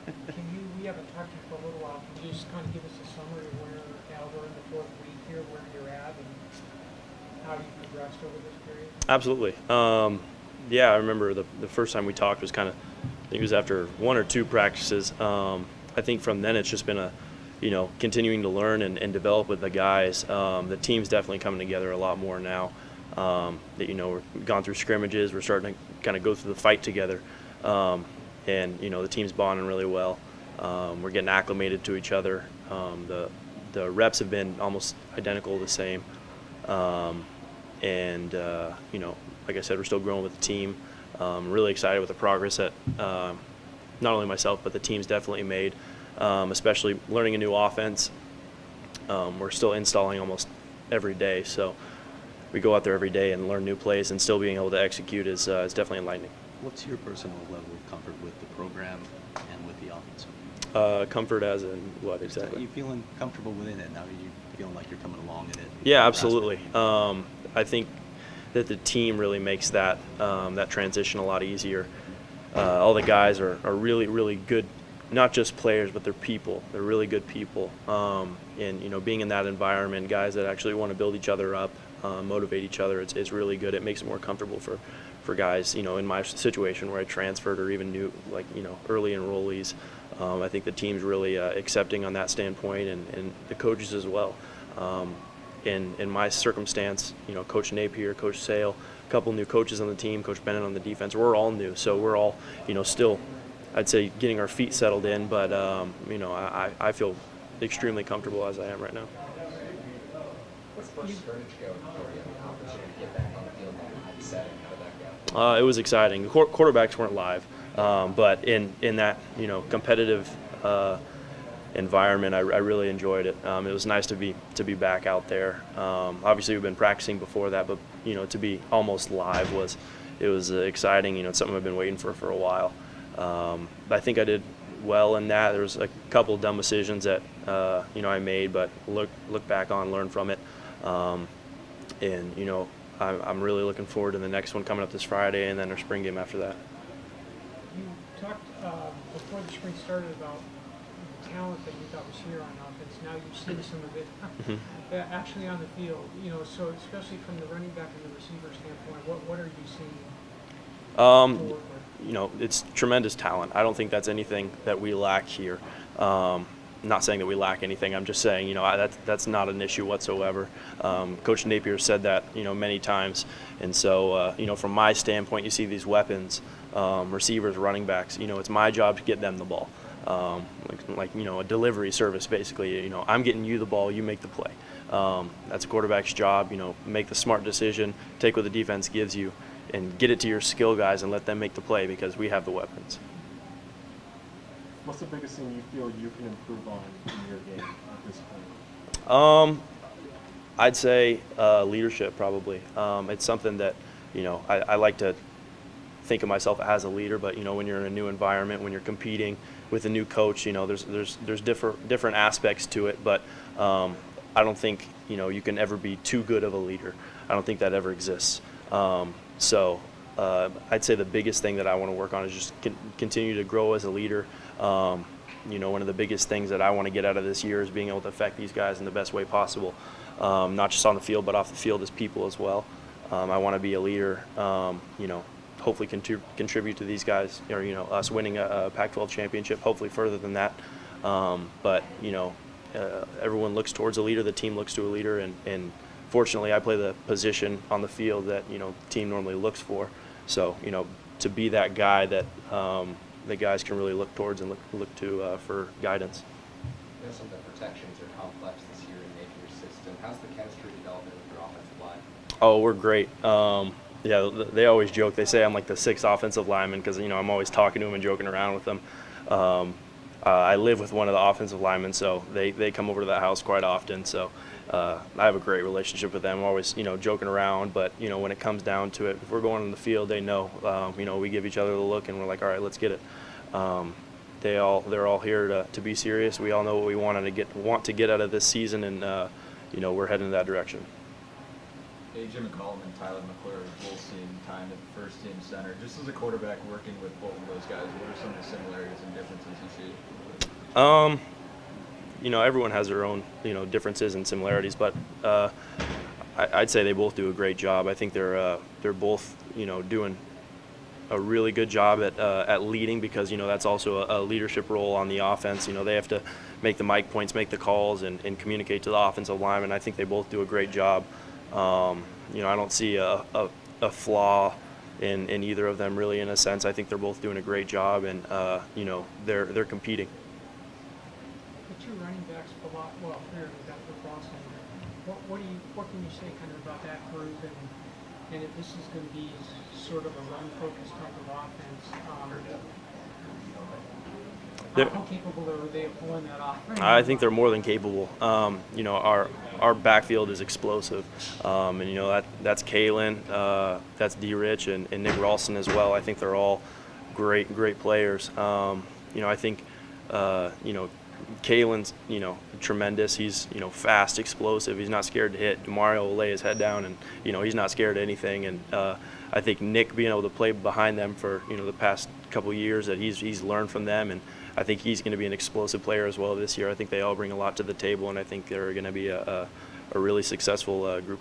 We haven't talked to you for a little while. Can you just kind of give us a summary of where, now we're in the fourth week here, where you're at and how you progressed over this period? Absolutely. Yeah, I remember the first time we talked was kind of, I think it was after one or two practices. I think from then it's just been continuing to learn and develop with the guys. The team's definitely coming together a lot more now. We've gone through scrimmages. We're starting to kind of go through the fight together. And the team's bonding really well. We're getting acclimated to each other. The reps have been almost identical, the same. Like I said, we're still growing with the team. Really excited with the progress that not only myself but the team's definitely made, especially learning a new offense. We're still installing almost every day, so we go out there every day and learn new plays, and still being able to execute is definitely enlightening. What's your personal level of comfort with the program and with the offense? Comfort as in what exactly? Are you feeling comfortable within it now? Are you feeling like you're coming along in it? Yeah, absolutely. I think that the team really makes that transition a lot easier. All the guys are really, really good, not just players, but they're people. They're really good people. And being in that environment, guys that actually want to build each other up, motivate each other, it's really good. It makes it more comfortable for guys, in my situation where I transferred, or even new, early enrollees. I think the team's really accepting on that standpoint, and the coaches as well. In my circumstance, Coach Napier, Coach Sale, a couple new coaches on the team, Coach Bennett on the defense, we're all new. So we're all, still, I'd say, getting our feet settled in, but, I feel extremely comfortable as I am right now. What's the first scrimmage go for you? The opportunity to get back on the field in a live setting. How did that go? It was exciting. The quarterbacks weren't live, but in that competitive environment, I really enjoyed it. It was nice to be back out there. Obviously, we've been practicing before that, but to be almost live was exciting. It's something I've been waiting for a while. I think I did well in that. There was a couple of dumb decisions that I made, but look back on, learn from it. I'm really looking forward to the next one coming up this Friday, and then our spring game after that. You talked before the spring started about the talent that you thought was here on offense. Now you've seen some of it actually on the field. So especially from the running back and the receiver standpoint, what are you seeing? It's tremendous talent. I don't think that's anything that we lack here. Not saying that we lack anything. I'm just saying, that's not an issue whatsoever. Coach Napier said that, many times. And so, from my standpoint, you see these weapons, receivers, running backs. It's my job to get them the ball. A delivery service, basically. I'm getting you the ball, you make the play. That's a quarterback's job. Make the smart decision, take what the defense gives you, and get it to your skill guys and let them make the play, because we have the weapons. What's the biggest thing you feel you can improve on in your game at this point? I'd say leadership, probably. It's something that, I like to think of myself as a leader, but, when you're in a new environment, when you're competing with a new coach, there's different aspects to it, but I don't think, you can ever be too good of a leader. I don't think that ever exists. So I'd say the biggest thing that I want to work on is just continue to grow as a leader. One of the biggest things that I want to get out of this year is being able to affect these guys in the best way possible, not just on the field, but off the field as people as well. I want to be a leader, hopefully contribute to these guys, or, us winning a Pac-12 championship, hopefully further than that. But everyone looks towards a leader, the team looks to a leader, and fortunately I play the position on the field that, the team normally looks for. So, to be that guy that the guys can really look towards and look to for guidance. Some of the protections are complex this year in Napier's system. How's the chemistry developing with your offensive line? Oh, we're great. Yeah, they always joke. They say I'm like the sixth offensive lineman, because I'm always talking to them and joking around with them. I live with one of the offensive linemen, so they come over to the house quite often. So I have a great relationship with them. We're always joking around, but when it comes down to it, if we're going on the field, they know. We give each other the look, and we're like, all right, let's get it. They're all here to be serious. We all know what we want to get out of this season, and we're heading in that direction. A.J. McCollum and Tyler McClure both seeing time at the first team center. Just as a quarterback working with both of those guys, what are some of the similarities and differences you see? You know, everyone has their own, you know, differences and similarities, but I'd say they both do a great job. I think they're both, you know, doing a really good job at leading, because, you know, that's also a leadership role on the offense. You know, they have to make the mic points, make the calls, and communicate to the offensive linemen. I think they both do a great job. You know, I don't see a flaw in either of them, really, in a sense. I think they're both doing a great job, and you know, they're competing. The two running backs, well, three running backs for Boston. What can you say kind of about that group, and if this is going to be sort of a run-focused type of offense? How capable are they of pulling that off? I think they're more than capable. You know, our backfield is explosive, and you know that's Kalen, that's D-Rich, and Nick Ralston as well. I think they're all great players. You know, I think you know, Kalen's, you know, tremendous. He's, you know, fast, explosive. He's not scared to hit. Demario will lay his head down, and you know, he's not scared of anything. And I think Nick, being able to play behind them for, you know, the past couple of years, that he's learned from them, and I think he's going to be an explosive player as well this year. I think they all bring a lot to the table, and I think they're going to be a really successful group.